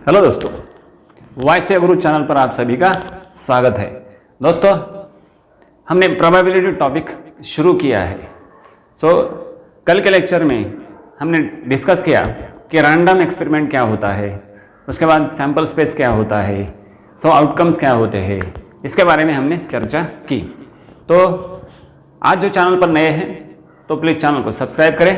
Hello दोस्तों, वाईसीए गुरु channel पर आप सभी का स्वागत है। दोस्तों, हमने प्रोबेबिलिटी टॉपिक शुरू किया है। कल के लेक्चर में हमने डिस्कस किया कि रैंडम एक्सपेरिमेंट क्या होता है, उसके बाद सैंपल स्पेस क्या होता है, आउटकम्स क्या होते हैं, इसके बारे में हमने चर्चा की। तो आज जो चैनल पर नए हैं तो प्लीज़ चैनल को सब्सक्राइब करें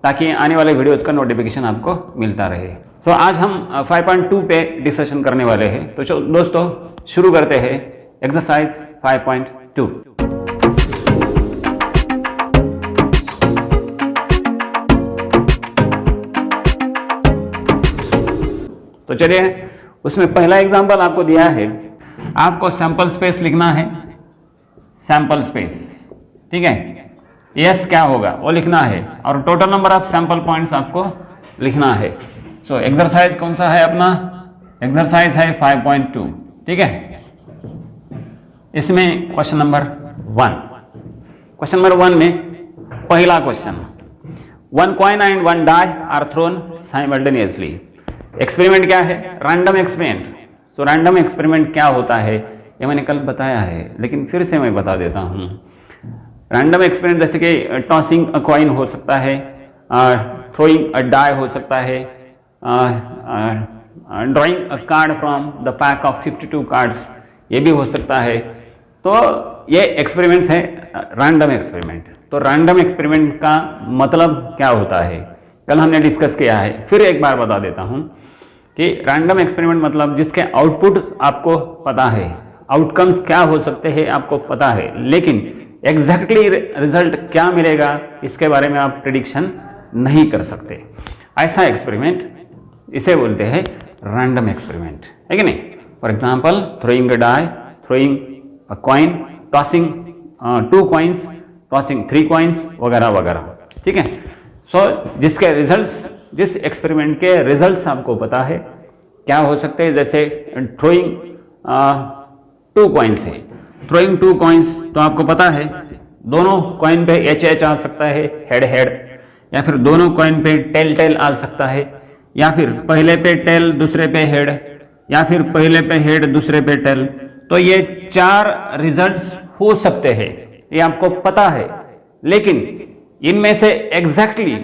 ताकि आने वाले वीडियोज़ का नोटिफिकेशन आपको मिलता रहे। आज हम 5.2 पे डिस्कशन करने वाले हैं। तो दोस्तों शुरू करते हैं एक्सरसाइज 5.2। तो चलिए, उसमें पहला एग्जांपल आपको दिया है, आपको सैंपल स्पेस लिखना है। सैंपल स्पेस, ठीक है, यस क्या होगा वो लिखना है और total number of sample points आपको लिखना है। एक्सरसाइज कौन सा है अपना? एक्सरसाइज है 5.2, ठीक है। इसमें क्वेश्चन नंबर 1 में पहला question, 1 coin and 1 die are thrown simultaneously. Experiment क्या है? Random experiment. रैंडम एक्सपेरिमेंट क्या होता है ये मैंने कल बताया है, लेकिन फिर से मैं बता देता हूँ। रैंडम एक्सपेरिमेंट जैसे कि टॉसिंग अ कॉइन हो सकता है, थ्रोइंग अ डाई हो सकता है, drawing a card from the pack of 52 cards, ये भी हो सकता है। तो ये एक्सपेरिमेंट्स है रैंडम एक्सपेरिमेंट। तो रैंडम एक्सपेरिमेंट का मतलब क्या होता है कल हमने डिस्कस किया है, फिर एक बार बता देता हूँ कि रैंडम एक्सपेरिमेंट मतलब जिसके आउटपुट आपको पता है, आउटकम्स क्या हो सकते हैं आपको पता है, लेकिन एग्जैक्टली रिजल्ट क्या मिलेगा इसके बारे में आप प्रिडिक्शन नहीं कर सकते। ऐसा एक्सपेरिमेंट इसे बोलते हैं रैंडम एक्सपेरिमेंट, है कि नहीं? For example throwing a die, throwing a coin, tossing 2 coins, tossing 3 coins वगैरह वगैरह, ठीक है। जिसके रिजल्ट्स, जिस एक्सपेरिमेंट के रिजल्ट्स आपको पता है क्या हो सकते हैं, जैसे थ्रोइंग 2 कॉइन्स है, थ्रोइंग 2 कॉइन्स तो आपको पता है दोनों कॉइन पे एच आ सकता है, हेड हेड, या फिर दोनों कॉइन पे टेल आ सकता है, या फिर पहले पे टेल दूसरे पे हेड, या फिर पहले पे हेड दूसरे पे टेल। तो ये 4 रिजल्ट्स हो सकते हैं, ये आपको पता है, लेकिन इनमें से एग्जैक्टली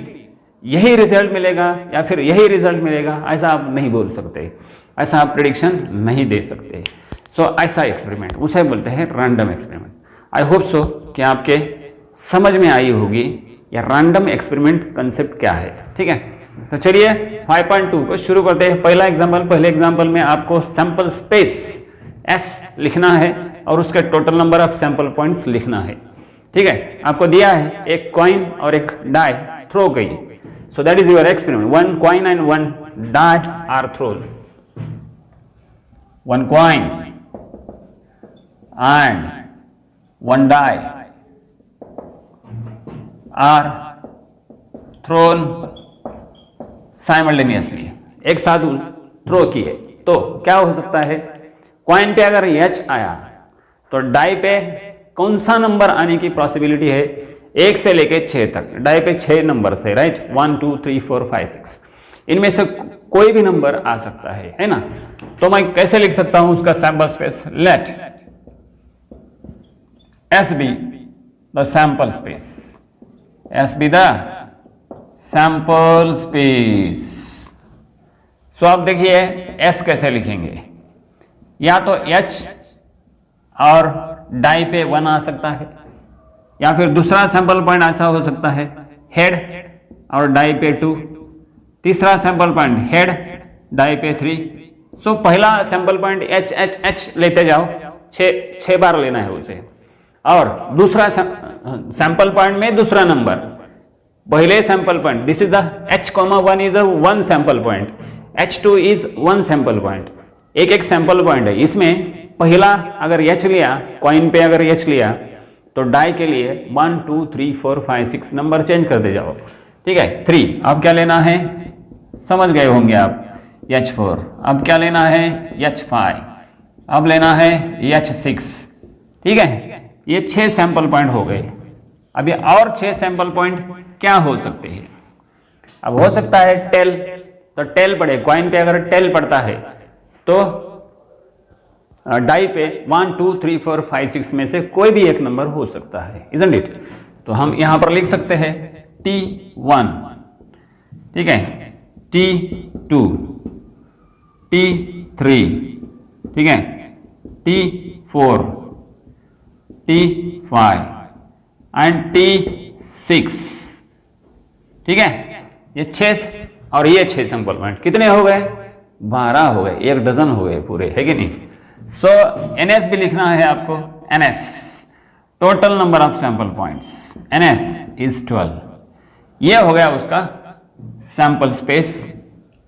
यही रिजल्ट मिलेगा या फिर यही रिजल्ट मिलेगा ऐसा आप नहीं बोल सकते, ऐसा आप प्रिडिक्शन नहीं दे सकते। ऐसा एक्सपेरिमेंट उसे बोलते हैं random experiment. I hope so कि आपके समझ में आई होगी या रैंडम एक्सपेरिमेंट कंसेप्ट क्या है, ठीक है। तो चलिए 5.2 को शुरू करते हैं। पहला एग्जांपल, पहले एग्जांपल में आपको सैंपल स्पेस S लिखना है और उसके total number of sample points लिखना है, ठीक है। आपको दिया है एक कॉइन और एक डाई थ्रो गई। That is your experiment. 1 coin and 1 die are thrown. 1 coin and 1 die are thrown simultaneously, एक साथ थ्रो किए। तो क्या हो सकता है? कॉइन पे अगर एच आया तो डाई पे कौन सा नंबर आने की पॉसिबिलिटी है? 1 से लेके 6 तक। डाई पे 6 नंबर है, राइट? 1 2 3 4 5 6, इनमें से कोई भी नंबर आ सकता है ना? तो मैं कैसे लिख सकता हूं उसका sample space? Let S be the sample space. S be the sample space. आप देखिए S कैसे लिखेंगे? या तो H और डाई पे 1 आ सकता है, या फिर दूसरा सैंपल पॉइंट ऐसा हो सकता है हेड और डाई पे 2, तीसरा सैंपल पॉइंट हेड डाई पे 3। पहला सैंपल पॉइंट H लेते जाओ, 6 बार लेना है उसे, और दूसरा सैंपल पॉइंट में दूसरा नंबर, पहले sample point, this is the H,1 is 1 sample point, H2 is 1 sample point, एक सैंपल पॉइंट है। इसमें पहला अगर H लिया, कॉइन पे अगर H लिया, तो डाई के लिए 1 2 3 4 5 6 नंबर चेंज करते जाओ, ठीक है। 3 अब क्या लेना है, समझ गए होंगे आप, H4। अब क्या लेना है? H5। अब लेना है H6, ठीक है। ये 6 सैंपल पॉइंट हो गए। अभी और 6 सैंपल पॉइंट क्या हो सकते हैं? अब हो सकता है टेल, तो टेल पड़े, कॉइन पे अगर टेल पड़ता है तो डाई पे 1 2 3 4 5 6 में से कोई भी एक नंबर हो सकता है, इजंट इट। तो हम यहां पर लिख सकते हैं T1, ठीक है, T2, T3, ठीक है, T4, T5 एंड T6, ठीक है। ये 6 और ये 6 सैंपल पॉइंट कितने हो गए? 12 हो गए, 1 डजन हो गए पूरे, है कि नहीं। सो NS भी लिखना है आपको, NS total number of sample points, NS is 12। ये हो गया उसका सैंपल स्पेस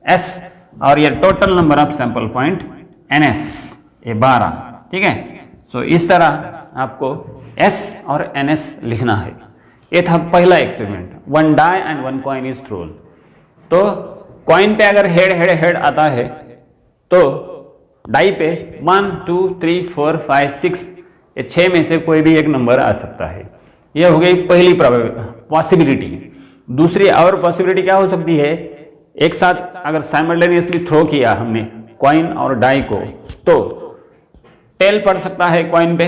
S, और ये total number of sample point NS, ये 12, ठीक है। सो इस तरह आपको S और NS लिखना है। ये था पहला experiment, 1 die and 1 coin is thrown. तो कॉइन पे अगर हेड आता है तो डाई पे 1 2 3 4 5 6, ये 6 में से कोई भी एक नंबर आ सकता है। ये हो गई पहली पॉसिबिलिटी। दूसरी और पॉसिबिलिटी क्या हो सकती है? एक साथ अगर साइमल्टेनियसली थ्रो किया हमने कॉइन और डाई को, तो टेल पड़ सकता है कॉइन पे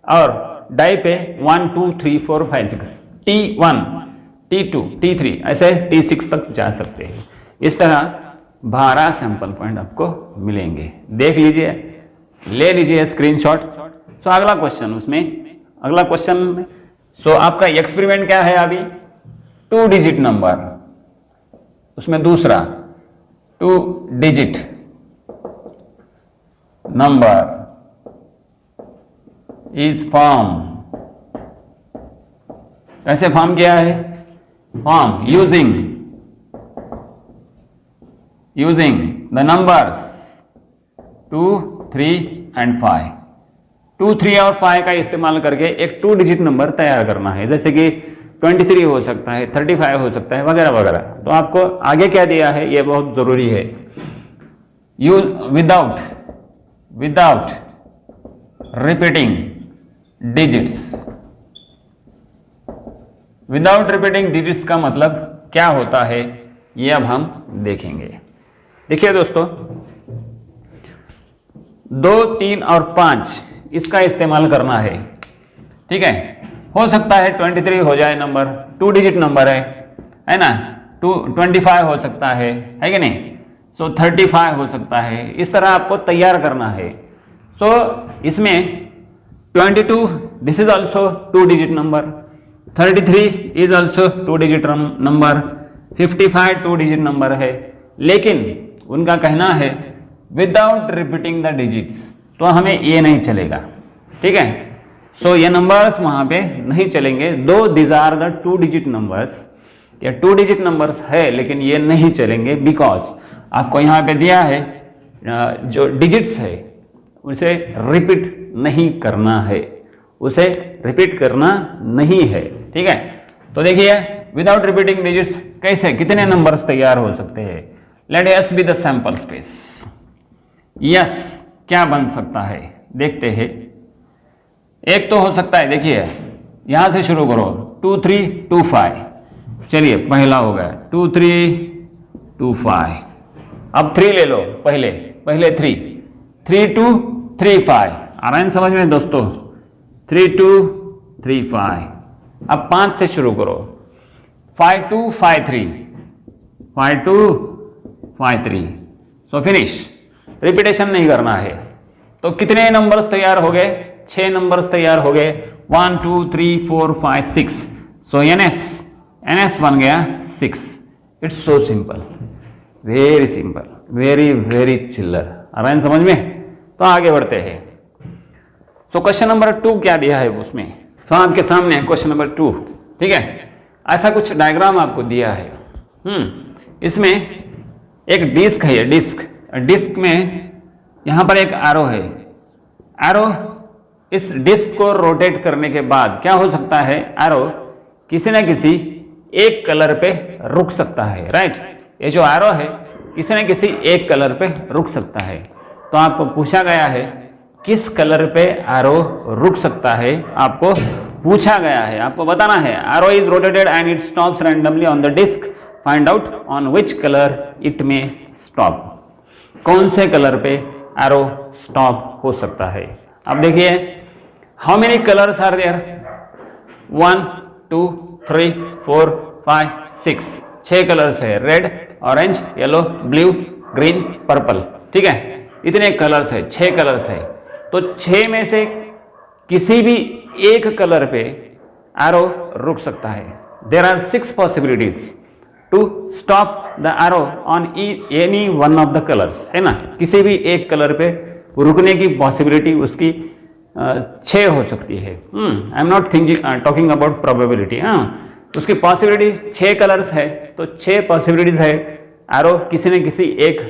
और डाई पे 1 2 3 4 5 6, T1, T2, T3 ऐसे T6 तक जा सकते हैं। इस तरह 12 सैंपल पॉइंट आपको मिलेंगे। देख लीजिए, ले लीजिए स्क्रीनशॉट। सो अगला क्वेश्चन, उसमें अगला क्वेश्चन में सो आपका एक्सपेरिमेंट क्या है अभी? 2 डिजिट नंबर, उसमें दूसरा 2 डिजिट नंबर इज फॉर्म। कैसे फॉर्म किया है? Form using the numbers 2 3 and 5। 2 3 और 5 का इस्तेमाल करके एक 2 डिजिट नंबर तैयार करना है, जैसे कि 23 हो सकता है, 35 हो सकता है, वगैरह वगैरह। तो आपको आगे क्या दिया है ये बहुत जरूरी है। Without repeating digits. Without repeating digits का मतलब क्या होता है ये अब हम देखेंगे। देखिए दोस्तों, 2 3 और 5 इसका इस्तेमाल करना है, ठीक है। हो सकता है 23 हो जाए नंबर, 2 डिजिट नंबर है ना। 25 हो सकता है कि नहीं। सो 35 हो सकता है। इस तरह आपको तैयार करना है। सो इसमें 22 this is also 2 digit number, 33 is also 2 digit number, 55 2 digit number है। लेकिन उनका कहना है विदाउट रिपीटिंग द डिजिट्स, तो हमें ये नहीं चलेगा, ठीक है। सो ये नंबर्स वहां पे नहीं चलेंगे। दो this are the 2 digit numbers, ये 2 डिजिट नंबर्स है लेकिन ये नहीं चलेंगे, बिकॉज आपको यहाँ पे दिया है जो डिजिट्स है उसे रिपीट नहीं करना है, उसे रिपीट करना नहीं है, ठीक है। तो देखिए विदाउट रिपीटिंग डिजिट्स कैसे, कितने नंबर्स तैयार हो सकते हैं। Let S be the sample space. S क्या बन सकता है देखते हैं। एक तो हो सकता है, देखिए यहां से शुरू करो, 2 3 2 5। चलिए पहला हो गया 2 3 2 5। अब 3 ले लो, पहले 3 3 2 3 5। आ रहा है समझ में दोस्तों? 3 2 3 5। अब 5 से शुरू करो, 5 2 5 3 5 2 5 3। सो फिनिश। रिपीटेशन नहीं करना है। तो कितने नंबर्स तैयार हो गए? 6 नंबर्स तैयार हो गए, 1 2 3 4 5 6। सो NS बन गया 6। It's so simple, very simple, very very चिल्लर। आ रहा है समझ में? तो आगे बढ़ते हैं। सो क्वेश्चन नंबर 2 क्या दिया है उसमें? तो आपके सामने क्वेश्चन नंबर 2, ठीक है। ऐसा कुछ डायग्राम आपको दिया है। इसमें एक डिस्क है, डिस्क में यहां पर एक एरो है। एरो इस डिस्क को रोटेट करने के बाद क्या हो सकता है, एरो किसी न किसी एक कलर पे रुक सकता है, राइट। ये जो एरो है किसी न किसी एक कलर पे रुक सकता है। तो आपको पूछा गया है किस कलर पे एरो रुक सकता है, आपको पूछा गया है। आपको बताना है arrow is rotated and it stops randomly on the disc find out on which colour it may stop, कौन से कलर पे एरो स्टॉप हो सकता है। अब देखिए how many colours are there, 1 2 3 4 5 6, 6 colours है, red orange yellow blue green purple, ठीक है, इतने कलर्स है, 6 कलर्स है। तो 6 में से किसी भी एक कलर पे एरो रुक सकता है। There are 6 possibilities to stop the arrow on any one of the colours, है ना, किसी भी एक कलर पे रुकने की पॉसिबिलिटी उसकी 6 हो सकती है। I am not thinking talking about probability, उसकी पॉसिबिलिटी 6 कलर्स है, तो 6 पॉसिबिलिटीज है, एरो किसी न किसी एक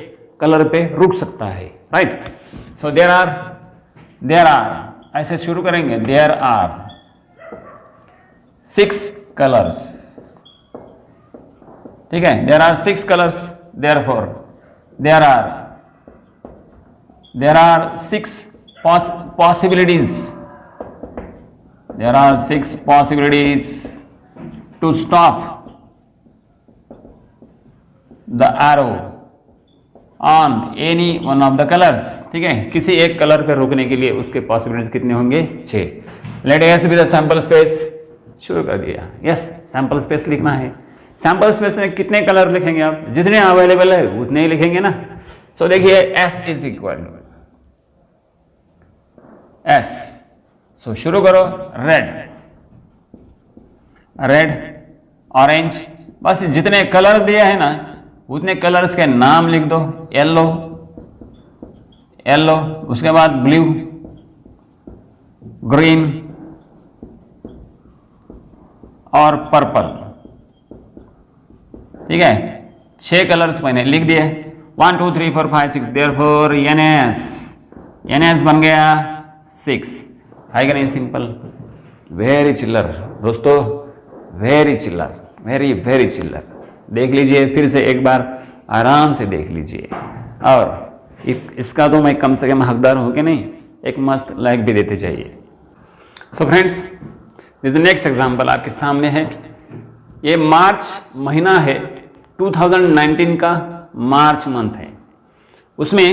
कलर पे रुक सकता है, राइट। सो देयर आर ऐसे शुरू करेंगे, देयर आर 6 कलर्स, ठीक है, there are 6 colours, therefore there are 6 possibilities, there are 6 possibilities to stop the arrow on any one of the colors, ठीक है, किसी एक कलर पे रुकने के लिए उसके पॉसिबिलिटीज कितने होंगे, 6। Let S be the sample space, शुरू कर दिया, यस सैंपल स्पेस लिखना है। सैंपल स्पेस में कितने कलर लिखेंगे आप, जितने अवेलेबल है उतने ही लिखेंगे ना। सो देखिए S is equal to S, so शुरू करो, रेड ऑरेंज, बस जितने कलर दिए हैं ना उतने कलर्स के नाम लिख दो, येलो, उसके बाद ब्लू ग्रीन और पर्पल, ठीक है, 6 कलर्स मैंने लिख दिए, 1 2 3 4 5 6, देयरफॉर एनएस बन गया 6, है कि नहीं, सिंपल, वेरी चिल्लर दोस्तों, वेरी चिल्लर, वेरी चिल्लर। देख लीजिए फिर से एक बार, आराम से देख लीजिए, और इसका तो मैं कम से कम हकदार हूँ कि नहीं, एक मस्त लाइक भी देते चाहिए। So friends, this next example आपके सामने है, ये मार्च महीना है, 2019 का मार्च मंथ है, उसमें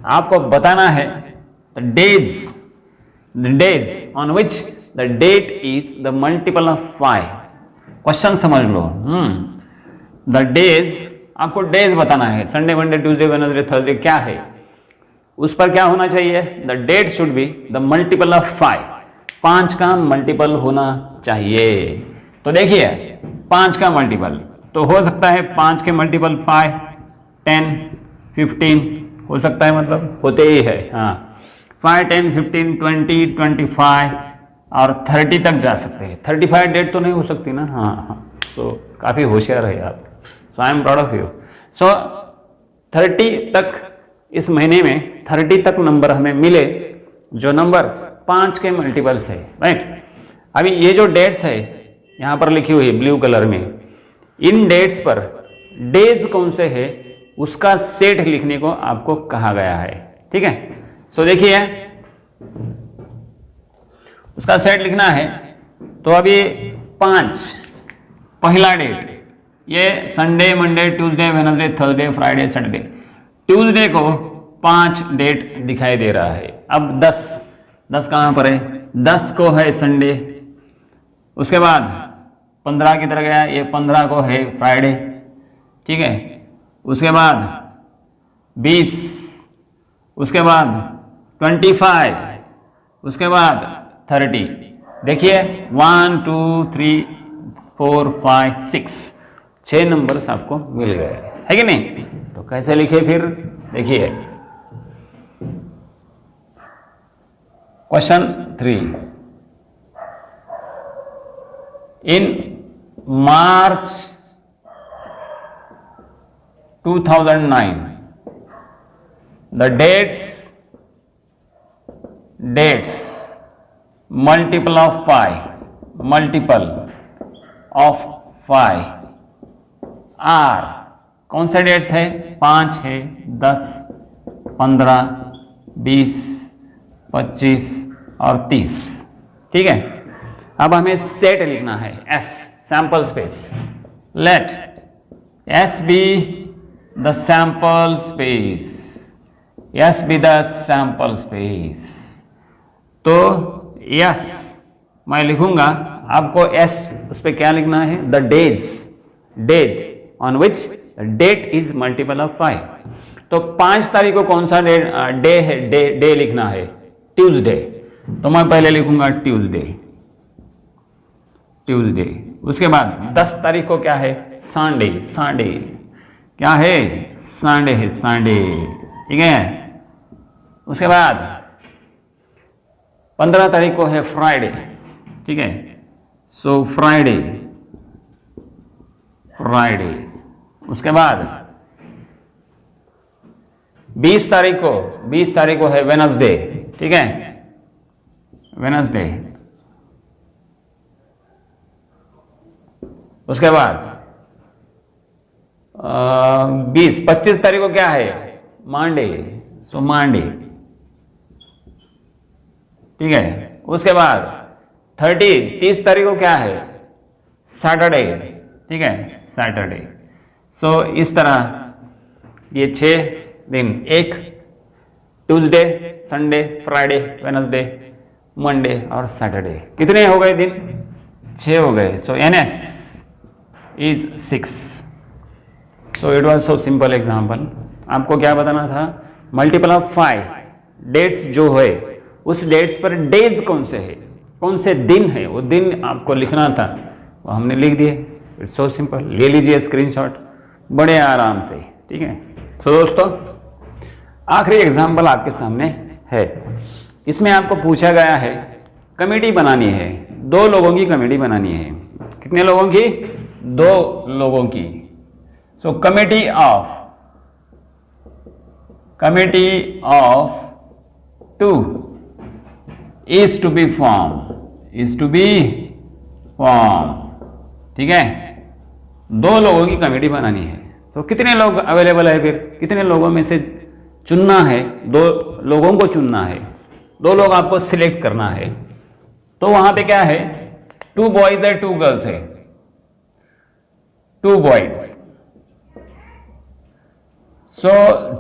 आपको बताना है the days on which the date is the multiple of 5। Question समझ लो, the days, आपको डेज बताना है, Sunday Monday Tuesday Wednesday Thursday क्या है, उस पर क्या होना चाहिए, the date should be the multiple of 5, 5 का मल्टीपल होना चाहिए। तो देखिए 5 का मल्टीपल तो हो सकता है, 5 के मल्टीपल 5 10 15 हो सकता है, मतलब होते ही है, हाँ 5 10 15 20 25 और 30 तक जा सकते हैं। 35 डेट तो नहीं हो सकती ना, हाँ। सो काफ़ी होशियार है आप, so I am proud of you. So 30 तक, इस महीने में 30 तक नंबर हमें मिले, जो नंबर्स 5 के मल्टीपल्स है, राइट। अभी ये जो डेट्स है यहाँ पर लिखी हुई है ब्लू कलर में, इन डेट्स पर डेज कौन से है उसका सेट लिखने को आपको कहा गया है, ठीक है। सो देखिए उसका सेट लिखना है, तो अभी 5 पहला डेट, ये Sunday Monday Tuesday Wednesday Thursday Friday Saturday, Tuesday को 5 डेट दिखाई दे रहा है। अब 10 कहाँ पर है, 10 को है संडे, उसके बाद 15 की तरह गया, ये 15 को है फ्राइडे, ठीक है, उसके बाद 20, उसके बाद 25, उसके बाद 30। देखिए 1 2 3 4 5 6 नंबर्स आपको मिल गए, है कि नहीं। तो कैसे लिखे फिर, देखिए question 3, in March 2009 the dates multiple of 5 are, कौन से डेट्स है, 5 है, 10 15 20 25 और 30, ठीक है। अब हमें सेट लिखना है, S sample space, let S be the sample space, S be the sample space। तो yes मैं लिखूंगा, आपको S उस पर क्या लिखना है, the days on which date is multiple of 5। तो 5 तारीख को कौन सा डे है, डे लिखना है, ट्यूसडे। तो मैं पहले लिखूंगा ट्यूसडे। उसके बाद 10 तारीख को क्या है, संडे। क्या है, संडे है, संडे। ठीक है। उसके बाद 15 तारीख को है फ्राइडे। ठीक है, सो फ्राइडे। उसके बाद 20 तारीख को है वेडनेसडे। ठीक है, वेडनेसडे। उसके बाद 25 तारीख को क्या है, मंडे, सो मंडे। ठीक है। उसके बाद 30 तारीख को क्या है, सैटरडे। ठीक है, सैटरडे। सो इस तरह ये 6 दिन, एक Tuesday, Sunday, Friday, Wednesday, Monday और सैटरडे। कितने हो गए दिन, 6 हो गए। सो NS is 6। So it was so simple example. आपको क्या बताना था, मल्टीपल ऑफ 5 डेट्स जो है उस डेट्स पर डेज कौन से है, कौन से दिन है, वो दिन आपको लिखना था, वो हमने लिख दिए। It's so simple. ले लीजिए स्क्रीनशॉट बड़े आराम से। ठीक है। तो दोस्तों आखिरी एग्जाम्पल आपके सामने है। इसमें आपको पूछा गया है कमेटी बनानी है, 2 लोगों की कमेटी बनानी है। कितने लोगों की, 2 लोगों की। सो committee of 2 is to be formed। ठीक है, 2 लोगों की कमेटी बनानी है। तो कितने लोग अवेलेबल है, फिर कितने लोगों में से चुनना है, 2 लोगों को चुनना है, 2 लोग आपको सिलेक्ट करना है। तो वहां पे क्या है, 2 बॉयज है, 2 गर्ल्स है। 2 बॉयज। सो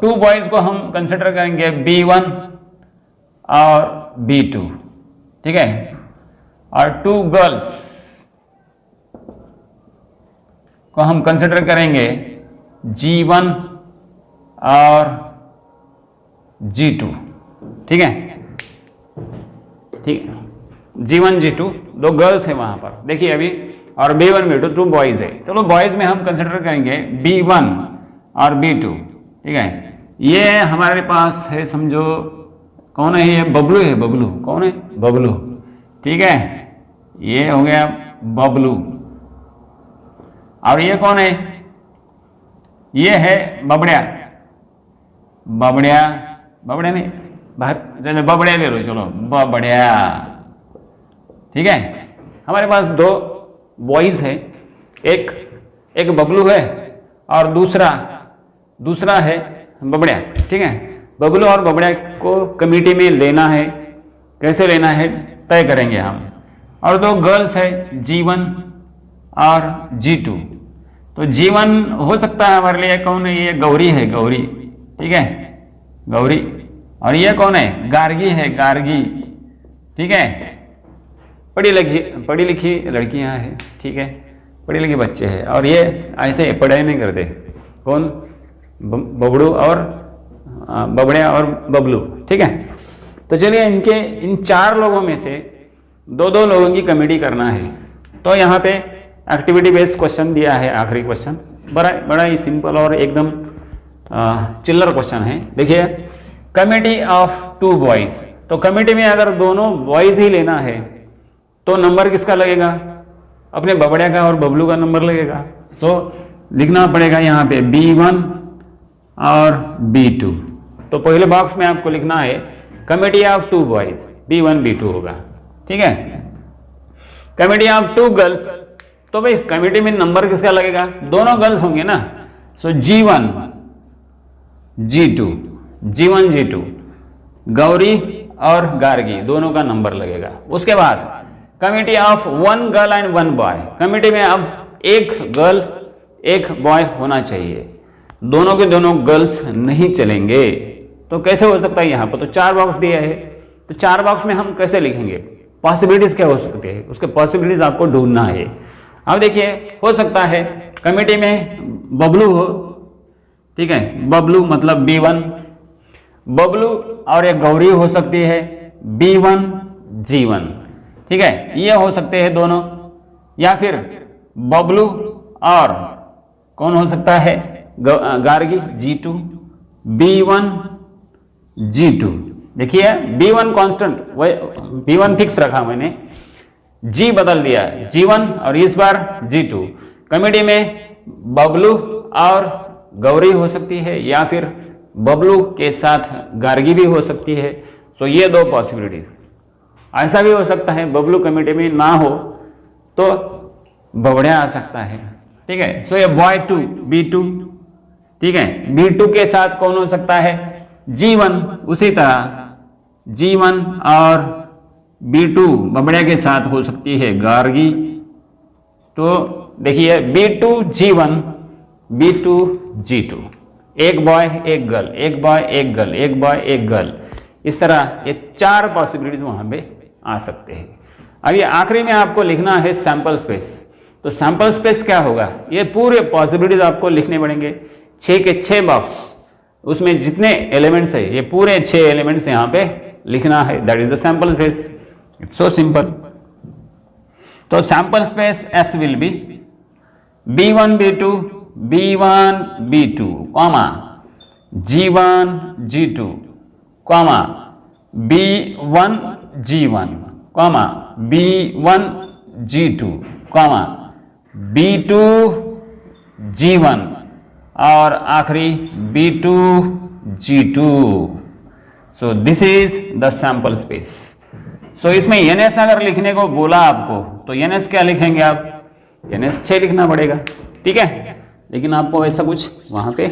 2 बॉयज को हम कंसिडर करेंगे B1 और B2। ठीक है, और 2 गर्ल्स को हम कंसिडर करेंगे G1 और G2। ठीक है, ठीक है, G1 G2 2 गर्ल्स है वहां पर, देखिए अभी, और B1 B2 2 बॉयज है। चलो बॉयज में हम कंसिडर करेंगे B1 और B2। ठीक है, ये हमारे पास है, समझो कौन है, ये बबलू है। बबलू कौन है, बबलू। ठीक है, ये हो गया बबलू। और ये कौन है, ये है बबड़िया नहीं, बबड़िया ले लो, चलो बबड़िया। ठीक है, हमारे पास 2 बॉयज है, एक बबलू है और दूसरा है बबड़िया। ठीक है, बबलू और बबड़िया को कमेटी में लेना है, कैसे लेना है तय करेंगे हम। और 2 गर्ल्स है G1 और G2। तो G1 हो सकता है हमारे लिए कौन है, ये गौरी है, गौरी। ठीक है, गौरी। और ये कौन है, गार्गी है, गार्गी। ठीक है, पढ़ी लिखी लड़कियां हैं। ठीक है, पढ़े लिखे बच्चे हैं। और ये ऐसे पढ़ाई नहीं करते, कौन, बबड़ू और बबड़िया और बबलू। ठीक है, तो चलिए इन 4 लोगों में से 2 लोगों की कमेटी करना है। तो यहाँ पे एक्टिविटी बेस्ड क्वेश्चन दिया है, आखिरी क्वेश्चन बड़ा ही सिंपल और एकदम चिल्लर क्वेश्चन है। देखिए, कमेटी ऑफ 2 बॉयज। तो कमेटी में अगर दोनों बॉयज ही लेना है तो नंबर किसका लगेगा, अपने बबड़िया का और बबलू का नंबर लगेगा। सो लिखना पड़ेगा यहाँ पे B1 और B2। तो पहले बॉक्स में आपको लिखना है committee of 2 boys, B1 B2 होगा। ठीक है, कमेटी ऑफ 2 गर्ल्स। तो भाई कमेटी में नंबर किसका लगेगा, दोनों गर्ल्स होंगे ना। सो G1 G2 गौरी और गार्गी दोनों का नंबर लगेगा। उसके बाद committee of 1 girl and 1 boy. Committee में अब 1 गर्ल एक बॉय होना चाहिए, दोनों के दोनों गर्ल्स नहीं चलेंगे। तो कैसे हो सकता है? यहाँ पर तो 4 बॉक्स दिया है, तो 4 बॉक्स में हम कैसे लिखेंगे? पॉसिबिलिटीज क्या हो सकती है, उसके पॉसिबिलिटीज आपको ढूंढना है। अब देखिए, हो सकता है कमेटी में बबलू हो, ठीक है, बबलू मतलब B1, बबलू और एक गौरी हो सकती है B1 G1, ठीक है, ये हो सकते हैं दोनों। या फिर बबलू और कौन हो सकता है? Gargi G2, B1 G2। देखिए B1 कांस्टेंट, B1 फिक्स रखा मैंने, G बदल दिया, G1 और इस बार G2। कमेटी में बबलू और गौरी हो सकती है या फिर बबलू के साथ गार्गी भी हो सकती है। सो ये 2 पॉसिबिलिटीज। ऐसा भी हो सकता है बबलू कमेटी में ना हो तो बबड़िया आ सकता है, ठीक है। सो ये बॉय 2 B2, ठीक है, B2 के साथ कौन हो सकता है? G1। उसी तरह G1 और B2 बबड़िया के साथ हो सकती है गार्गी। तो देखिए B2 G1, B2 G2, एक बॉय एक गर्ल, एक बॉय एक गर्ल, एक बॉय एक गर्ल, इस तरह ये 4 पॉसिबिलिटीज वहां पे आ सकते हैं। अब ये आखिरी में आपको लिखना है सैंपल स्पेस। तो सैंपल स्पेस क्या होगा? ये पूरे पॉसिबिलिटीज आपको लिखने पड़ेंगे, 6 के 6 बॉक्स, उसमें जितने एलिमेंट्स है ये पूरे 6 एलिमेंट्स यहाँ पे लिखना है। That is the sample space. It's so simple. तो sample space S will be B1 B2 B1 B2, G1 G2, B1 G1, B1 G2, B2 G1 और आखिरी B2 G2। So this is the sample space. So इसमें NS अगर लिखने को बोला आपको तो NS क्या लिखेंगे आप? NS 6 लिखना पड़ेगा, ठीक है। लेकिन आपको ऐसा कुछ वहां पे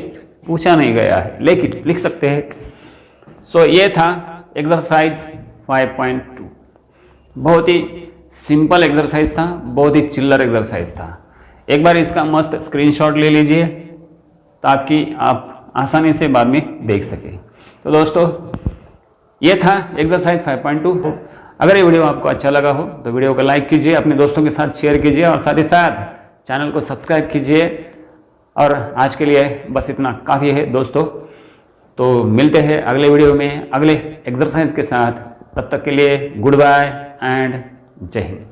पूछा नहीं गया है, लेकिन लिख सकते हैं। सो ये था एक्सरसाइज 5.2। बहुत ही सिंपल एक्सरसाइज था, बहुत ही चिल्लर एक्सरसाइज था। एक बार इसका मस्त स्क्रीनशॉट ले लीजिए ताकि आप आसानी से बाद में देख सकें। तो दोस्तों ये था एक्सरसाइज 5.2। अगर ये वीडियो आपको अच्छा लगा हो तो वीडियो को लाइक कीजिए, अपने दोस्तों के साथ शेयर कीजिए और साथ ही साथ चैनल को सब्सक्राइब कीजिए। और आज के लिए बस इतना काफ़ी है दोस्तों। तो मिलते हैं अगले वीडियो में अगले एक्सरसाइज के साथ। तब तक के लिए गुड बाय एंड जय हिंद।